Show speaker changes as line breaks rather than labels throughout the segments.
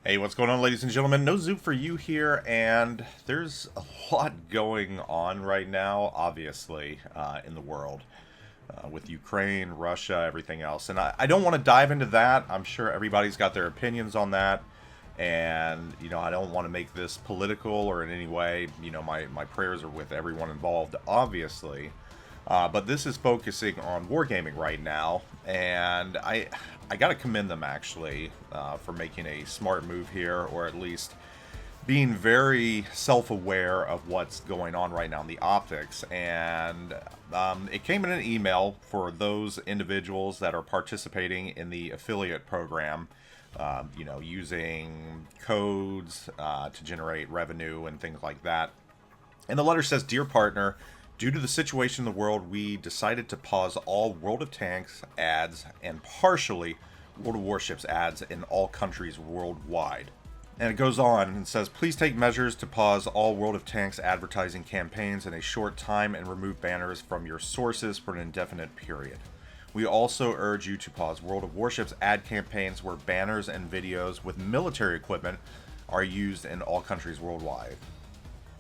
Hey, what's going on, ladies and gentlemen? NoZoupForYou here, and there's a lot going on right now, obviously, in the world. With Ukraine, Russia, everything else. And I don't want to dive into that. I'm sure everybody's got their opinions on that. And, I don't want to make this political or in any way. My prayers are with everyone involved, obviously. But this is focusing on wargaming right now, and I gotta commend them actually for making a smart move here, or at least being very self-aware of what's going on right now in the optics. And it came in an email for those individuals that are participating in the affiliate program. Using codes to generate revenue and things like that. And the letter says, "Dear partner, due to the situation in the world, we decided to pause all World of Tanks ads and partially World of Warships ads in all countries worldwide." And it goes on and says, "Please take measures to pause all World of Tanks advertising campaigns in a short time and remove banners from your sources for an indefinite period. We also urge you to pause World of Warships ad campaigns where banners and videos with military equipment are used in all countries worldwide.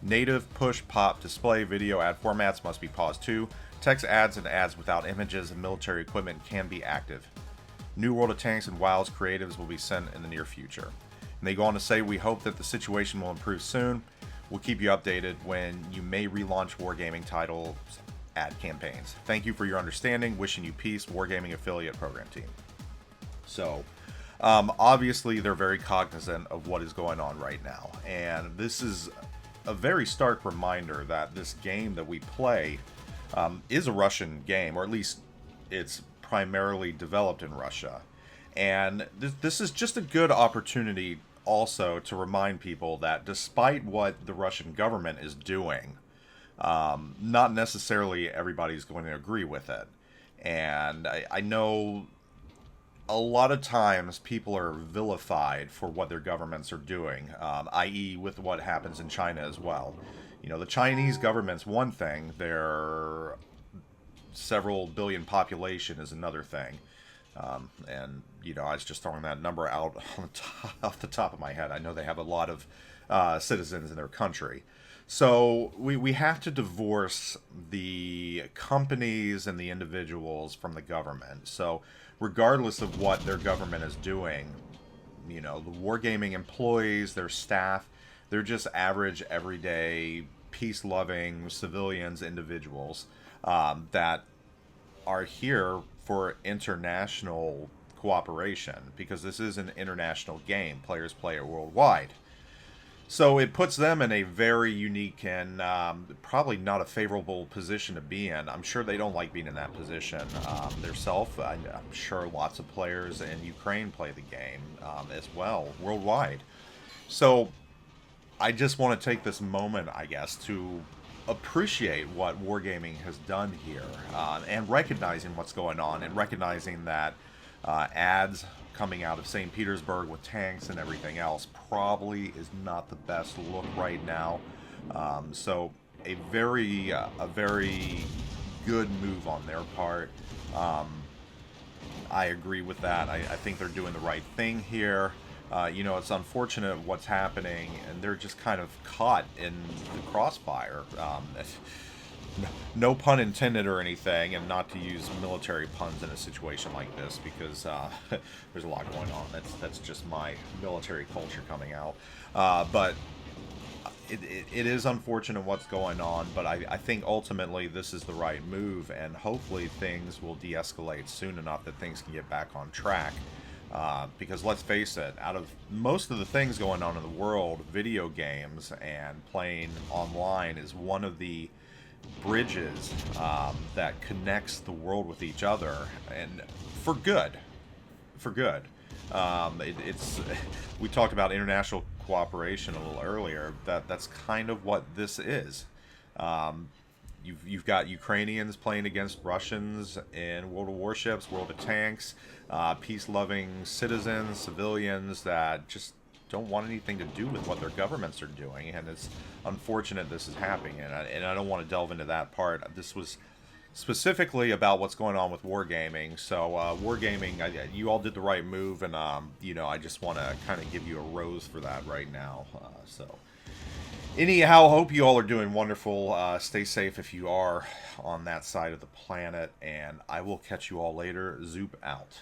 Native push pop display video ad formats must be paused too. Text ads and ads without images and military equipment can be active. New World of Tanks and WoW's creatives will be sent in the near future." And they go on to say, "We hope that the situation will improve soon. We'll keep you updated when you may relaunch Wargaming titles ad campaigns. Thank you for your understanding. Wishing you peace, Wargaming affiliate program team." So, obviously, they're very cognizant of what is going on right now. And this is a very stark reminder that this game that we play is a Russian game, or at least it's primarily developed in Russia. And this is just a good opportunity also to remind people that despite what the Russian government is doing, not necessarily everybody's going to agree with it. And I know a lot of times people are vilified for what their governments are doing, i.e. with what happens in China as well. The Chinese government's one thing, their several billion population is another thing. And I was just throwing that number out off the top of my head. I know they have a lot of citizens in their country. So we have to divorce the companies and the individuals from the government. So regardless of what their government is doing, the wargaming employees, their staff, they're just average, everyday, peace-loving civilians, individuals that are here for international cooperation, because this is an international game. Players play it worldwide. So it puts them in a very unique and probably not a favorable position to be in. I'm sure they don't like being in that position themselves. I'm sure lots of players in Ukraine play the game as well, worldwide. So I just want to take this moment, I guess, to appreciate what Wargaming has done here, and recognizing what's going on, and recognizing that ads coming out of St. Petersburg with tanks and everything else probably is not the best look right now. So a very good move on their part. I agree with that. I think they're doing the right thing here. It's unfortunate what's happening, and they're just kind of caught in the crossfire. No pun intended or anything, and not to use military puns in a situation like this, because there's a lot going on. That's just my military culture coming out. But it is unfortunate what's going on, but I think ultimately this is the right move, and hopefully things will de-escalate soon enough that things can get back on track. Because let's face it, out of most of the things going on in the world, video games and playing online is one of the bridges that connects the world with each other, and for good. It's we talked about international cooperation a little earlier. That's kind of what this is. You've got Ukrainians playing against Russians in World of Warships, World of Tanks, peace-loving citizens, civilians that just don't want anything to do with what their governments are doing, and it's unfortunate this is happening, and I don't want to delve into that part. This was specifically about what's going on with Wargaming. So, Wargaming, you all did the right move, and, you know, I just want to kind of give you a rose for that right now. So, anyhow, hope you all are doing wonderful. Stay safe if you are on that side of the planet, and I will catch you all later. Zoop out.